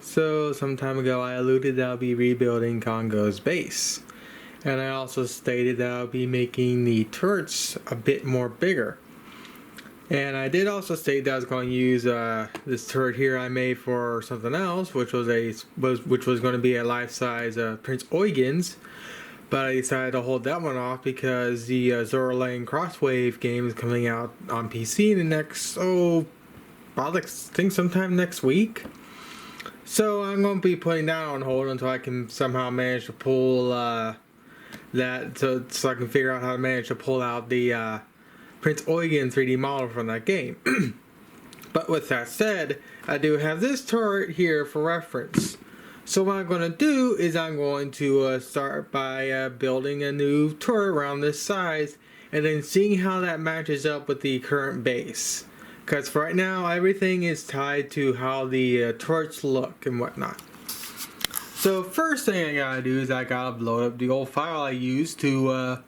So some time ago I alluded that I'll be rebuilding Kongou's base. And I also stated that I'll be making the turrets a bit more bigger. And I did also state that I was going to use this turret here I made for something else, which was going to be a life-size Prince Eugen's. But I decided to hold that one off because the Zora Lane Crosswave game is coming out on PC in the next, probably I think sometime next week. So I'm going to be putting that on hold until I can somehow manage to pull that, so I can figure out how to manage to pull out the Prince Eugen 3D model from that game. But with that said, I do have this turret here for reference. So what I'm going to do is I'm going to start by building a new turret around this size and then seeing how that matches up with the current base. Because for right now everything is tied to how the turrets look and whatnot. So first thing I gotta do is I gotta load up the old file I used to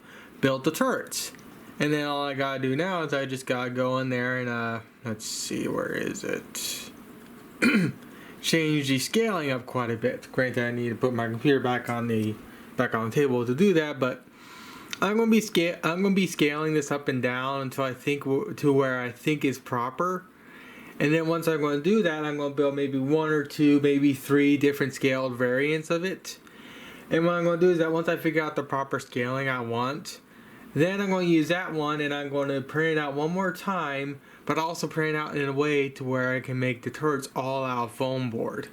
build the turrets. And then all I gotta do now is I just gotta go in there and let's see, where is it? Change the scaling up quite a bit. Granted, I need to put my computer back on the table to do that, but I'm gonna be scaling this up and down until I think to where I think is proper. And then once I'm going to do that, I'm going to build maybe 1 or 2, maybe 3 different scaled variants of it. And what I'm going to do is that once I figure out the proper scaling I want, then I'm going to use that one and I'm going to print it out one more time, but also print it out in a way to where I can make the turrets all out of foam board.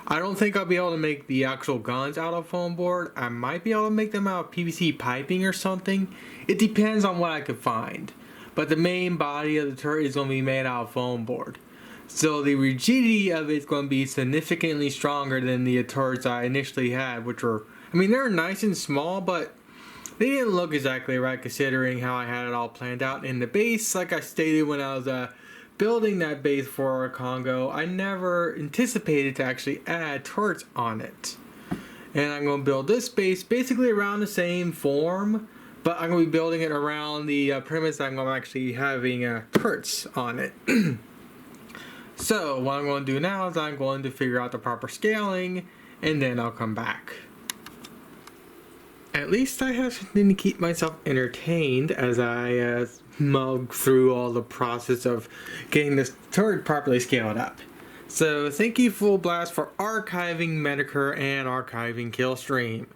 I don't think I'll be able to make the actual guns out of foam board. I might be able to make them out of PVC piping or something. It depends on what I can find. But the main body of the turret is going to be made out of foam board. So the rigidity of it is going to be significantly stronger than the turrets I initially had, which were, I mean, they're nice and small, but they didn't look exactly right considering how I had it all planned out. In the base, like I stated when I was building that base for Kongou, I never anticipated to actually add turrets on it. And I'm going to build this base basically around the same form, but I'm going to be building it around the premise that I'm going to actually having turrets on it. So what I'm going to do now is I'm going to figure out the proper scaling and then I'll come back. At least I have something to keep myself entertained as I mug through all the process of getting this turret properly scaled up. So thank you Full Blast for archiving Medicare and archiving Killstream.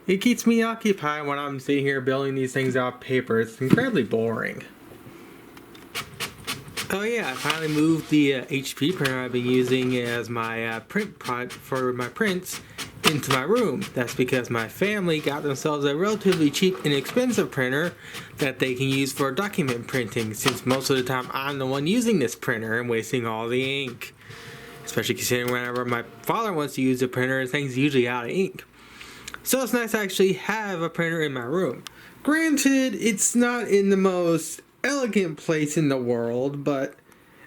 It keeps me occupied when I'm sitting here building these things out of paper. It's incredibly boring. Oh yeah, I finally moved the HP printer I've been using as my print product for my prints into my room. That's because my family got themselves a relatively cheap and inexpensive printer that they can use for document printing, since most of the time I'm the one using this printer and wasting all the ink. Especially considering whenever my father wants to use the printer, things usually out of ink. So it's nice to actually have a printer in my room. Granted, it's not in the most elegant place in the world, but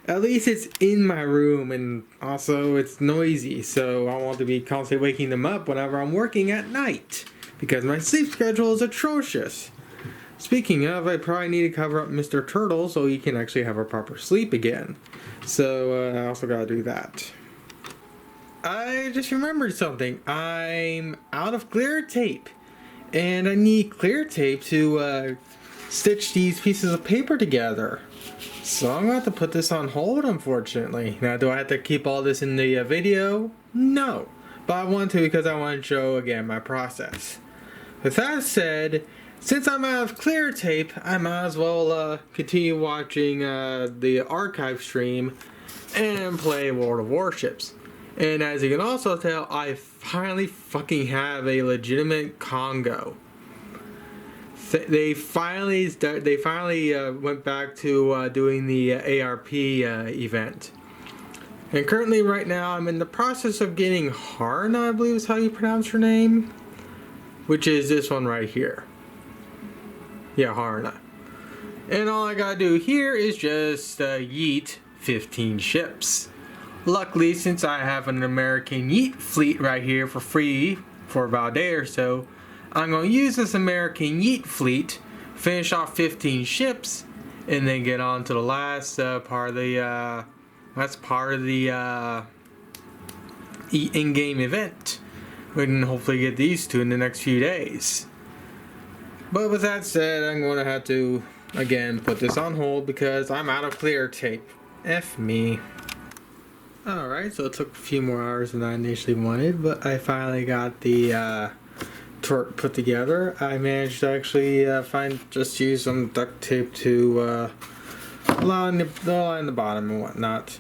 at least it's in my room, and also it's noisy, so I want to be constantly waking them up whenever I'm working at night because my sleep schedule is atrocious. Speaking of, I probably need to cover up Mr. Turtle so he can actually have a proper sleep again. So I also gotta do that. I just remembered something. I'm out of clear tape, and I need clear tape to stitch these pieces of paper together. So I'm going to have to put this on hold, unfortunately. Now, do I have to keep all this in the video? No. But I want to because I want to show again my process. With that said, since I'm out of clear tape, I might as well continue watching the archive stream and play World of Warships. And as you can also tell, I finally fucking have a legitimate Kongou. They finally went back to doing the ARP event. And currently right now I'm in the process of getting Harna, I believe is how you pronounce her name. Which is this one right here. Yeah, Harna. And all I gotta do here is just yeet 15 ships. Luckily, since I have an American yeet fleet right here for free for about a day or so, I'm going to use this American yeet fleet, finish off 15 ships, and then get on to the last part of the in-game event. We can hopefully get these two in the next few days. But with that said, I'm going to have to again put this on hold because I'm out of clear tape. F me. Alright, so it took a few more hours than I initially wanted, but I finally got the turret put together. I managed to actually use some duct tape to line the bottom and whatnot.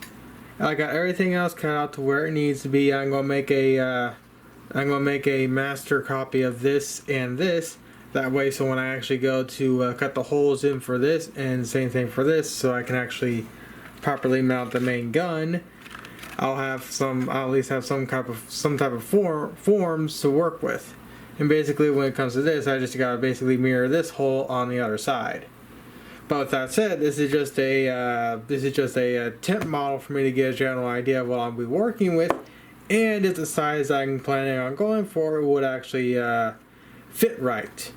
I got everything else cut out to where it needs to be. I'm gonna make a master copy of this and this. That way, so when I actually go to cut the holes in for this, and same thing for this, so I can actually properly mount the main gun, I'll at least have some type of forms to work with. And basically, when it comes to this, I just gotta basically mirror this hole on the other side. But with that said, this is just a temp model for me to get a general idea of what I'll be working with, and if the size I'm planning on going for would actually fit right.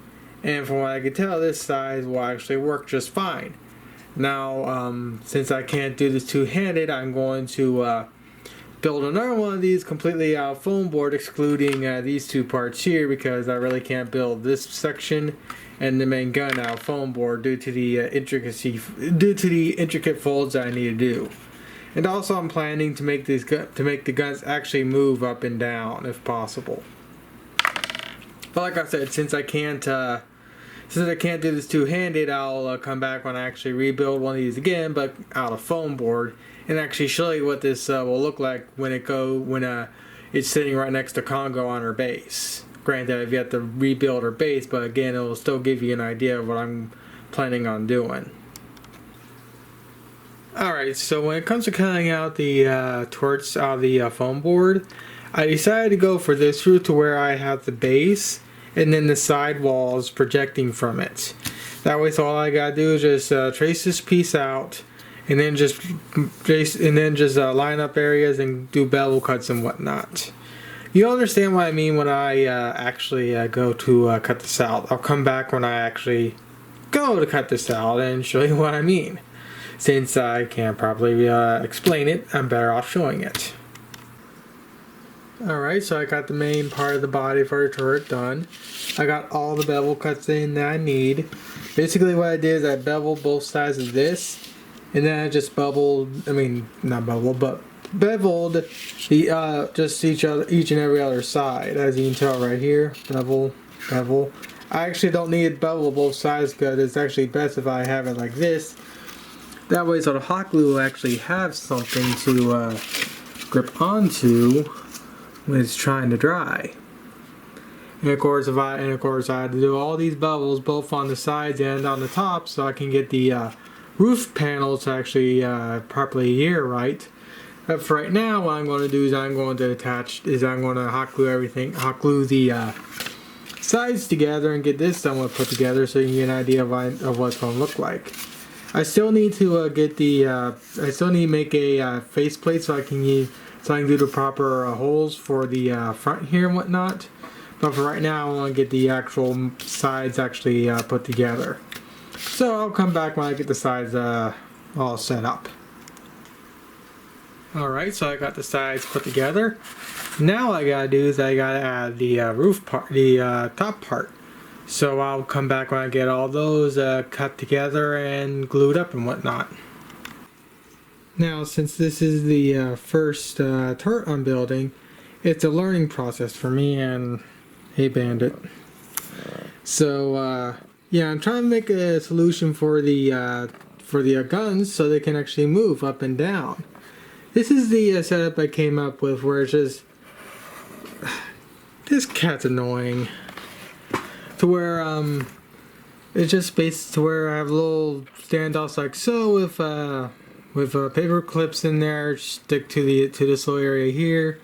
And from what I can tell, this size will actually work just fine. Now, since I can't do this two-handed, I'm going to build another one of these completely out of foam board, excluding these two parts here, because I really can't build this section and the main gun out of foam board due to the intricate folds that I need to do. And also, I'm planning to make the guns actually move up and down if possible. But like I said, since I can't do this two-handed, I'll come back when I actually rebuild one of these again, but out of foam board, and actually show you what this will look like when it's sitting right next to Kongou on her base. Granted, I've yet to rebuild her base, but again, it will still give you an idea of what I'm planning on doing. Alright, so when it comes to cutting out the turrets out of the foam board, I decided to go for this route to where I have the base and then the side walls projecting from it. That way, so all I gotta do is just trace this piece out, and then just line up areas and do bevel cuts and whatnot. You understand what I mean when I actually go to cut this out. I'll come back when I actually go to cut this out and show you what I mean. Since I can't properly explain it, I'm better off showing it. Alright, so I got the main part of the body for the turret done. I got all the bevel cuts in that I need. Basically what I did is I beveled both sides of this, and then I just beveled the just each and every other side, as you can tell right here. Bevel. I actually don't need to bevel both sides because it's actually best if I have it like this. That way, so the hot glue will actually have something to grip onto when it's trying to dry. And of course, I had to do all these bevels both on the sides and on the top, so I can get the roof panels to actually properly adhere right. But for right now, what I'm going to do is I'm going to hot glue the sides together and get this somewhat put together so you can get an idea of what it's going to look like. I still need to make a faceplate so I can do the proper holes for the front here and whatnot. But for right now, I want to get the actual sides actually put together. So I'll come back when I get the sides all set up. Alright, so I got the sides put together. Now all I gotta do is I gotta add the roof part, the top part. So I'll come back when I get all those cut together and glued up and whatnot. Now, since this is the first turret I'm building, it's a learning process for me and Hey Bandit. So yeah, I'm trying to make a solution for the guns so they can actually move up and down. This is the setup I came up with, where it's just this cat's annoying. To where it's just spaced to where I have little standoffs like so with paper clips in there, stick to this little area here.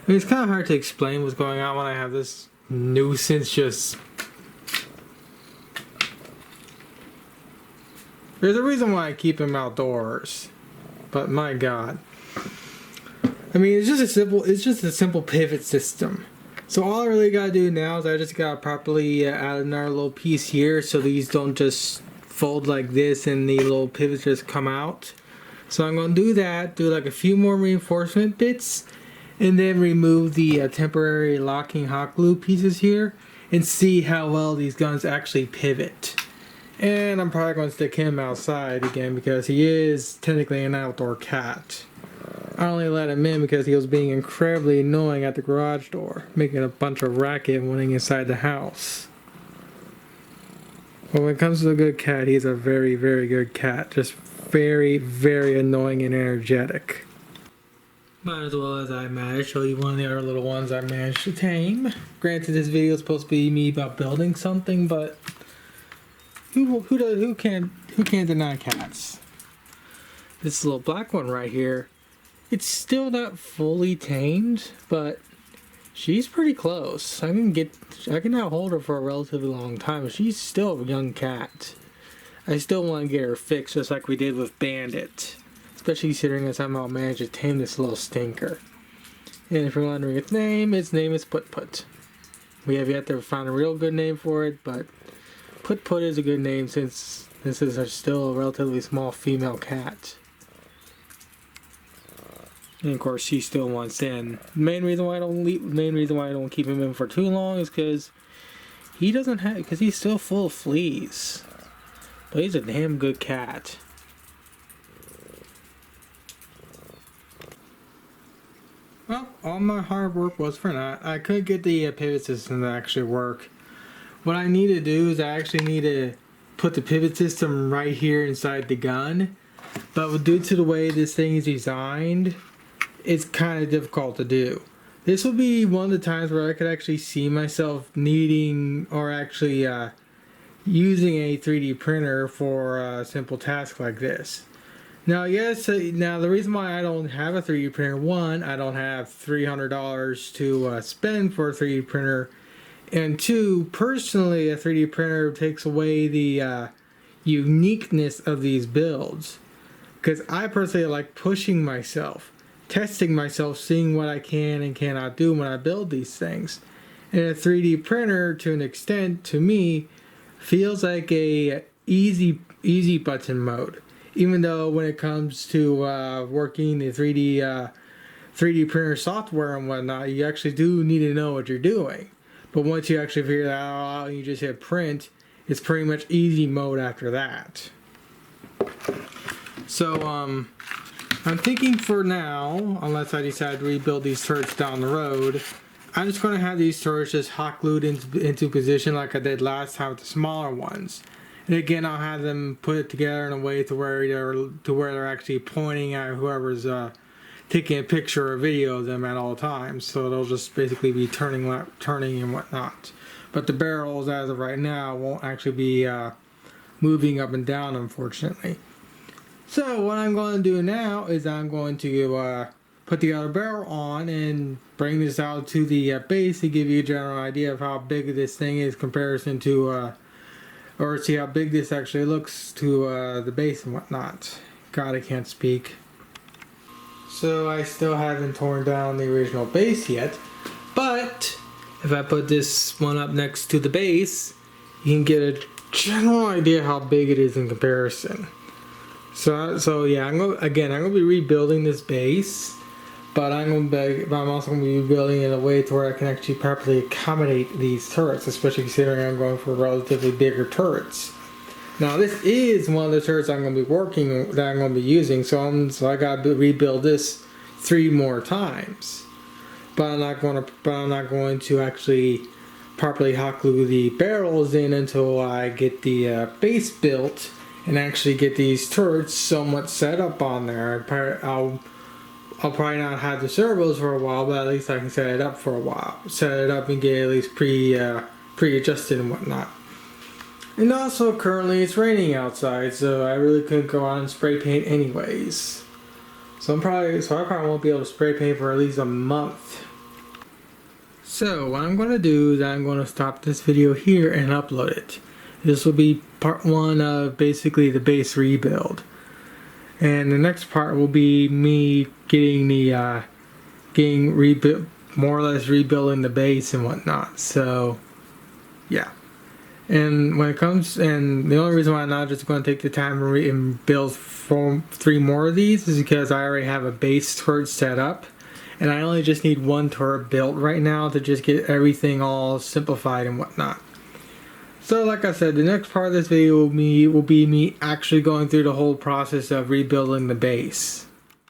I mean, it's kind of hard to explain what's going on when I have this nuisance just. There's a reason why I keep him outdoors, but my God. I mean, it's just a simple pivot system. So all I really gotta do now is I just gotta properly add another little piece here so these don't just fold like this and the little pivots just come out. So I'm gonna do that, do like a few more reinforcement bits, and then remove the temporary locking hot glue pieces here and see how well these guns actually pivot. And I'm probably going to stick him outside again because he is technically an outdoor cat. I only let him in because he was being incredibly annoying at the garage door, making a bunch of racket running inside the house. But when it comes to a good cat, he's a very, very good cat. Just very, very annoying and energetic. Might as well, as I managed, show you one of the other little ones I managed to tame. Granted, this video is supposed to be me about building something, but who can't deny cats? This little black one right here, it's still not fully tamed, but she's pretty close. I can now hold her for a relatively long time. She's still a young cat. I still want to get her fixed just like we did with Bandit. Especially considering I somehow managed to tame this little stinker. And if you're wondering its name is Put Put. We have yet to find a real good name for it, but Put Put is a good name since this is still a relatively small female cat. And of course, she still wants in. The main reason why I don't keep him in for too long is because he's still full of fleas. But he's a damn good cat. Well, all my hard work was for naught. I could get the pivot system to actually work. What I need to do is I actually need to put the pivot system right here inside the gun. But due to the way this thing is designed, it's kind of difficult to do. This will be one of the times where I could actually see myself needing or actually using a 3D printer for a simple task like this. Now, yes, now the reason why I don't have a 3D printer, one, I don't have $300 to spend for a 3D printer, and two, personally, a 3D printer takes away the uniqueness of these builds. Because I personally like pushing myself, testing myself, seeing what I can and cannot do when I build these things. And a 3D printer, to an extent, to me, feels like a easy button mode. Even though when it comes to working the 3D printer software and whatnot, you actually do need to know what you're doing. But once you actually figure that out and you just hit print, it's pretty much easy mode after that. So, I'm thinking for now, unless I decide to rebuild these turrets down the road, I'm just going to have these turrets just hot glued into position like I did last time with the smaller ones. And again, I'll have them put it together in a way to where they're actually pointing at whoever's taking a picture or video of them at all times. So they'll just basically be turning and whatnot. But the barrels, as of right now, won't actually be moving up and down, unfortunately. So what I'm going to do now is I'm going to put the other barrel on and bring this out to the base to give you a general idea of how big this thing is in comparison to, or see how big this actually looks to the base and whatnot. God, I can't speak. So I still haven't torn down the original base yet, but if I put this one up next to the base, you can get a general idea how big it is in comparison. So yeah, I'm gonna be rebuilding this base, but I'm also gonna be rebuilding it in a way to where I can actually properly accommodate these turrets, especially considering I'm going for relatively bigger turrets. Now this is one of the turrets I'm gonna be using, so I gotta rebuild this 3 more times. But I'm not going to actually properly hot glue the barrels in until I get the base built and actually get these turrets somewhat set up on there. I'll probably not have the servos for a while, but at least I can set it up for a while. Set it up and get at least pre-adjusted and whatnot. And also currently it's raining outside, so I really couldn't go out and spray paint anyways. So I probably won't be able to spray paint for at least a month. So what I'm going to do is I'm going to stop this video here and upload it. This will be part 1 of basically the base rebuild. And the next part will be me more or less rebuilding the base and whatnot. So yeah. And when it comes, and the only reason why I'm not just going to take the time and build 3 more of these is because I already have a base turret set up. and I only just need one turret built right now to just get everything all simplified and whatnot. So like I said, the next part of this video will be me actually going through the whole process of rebuilding the base.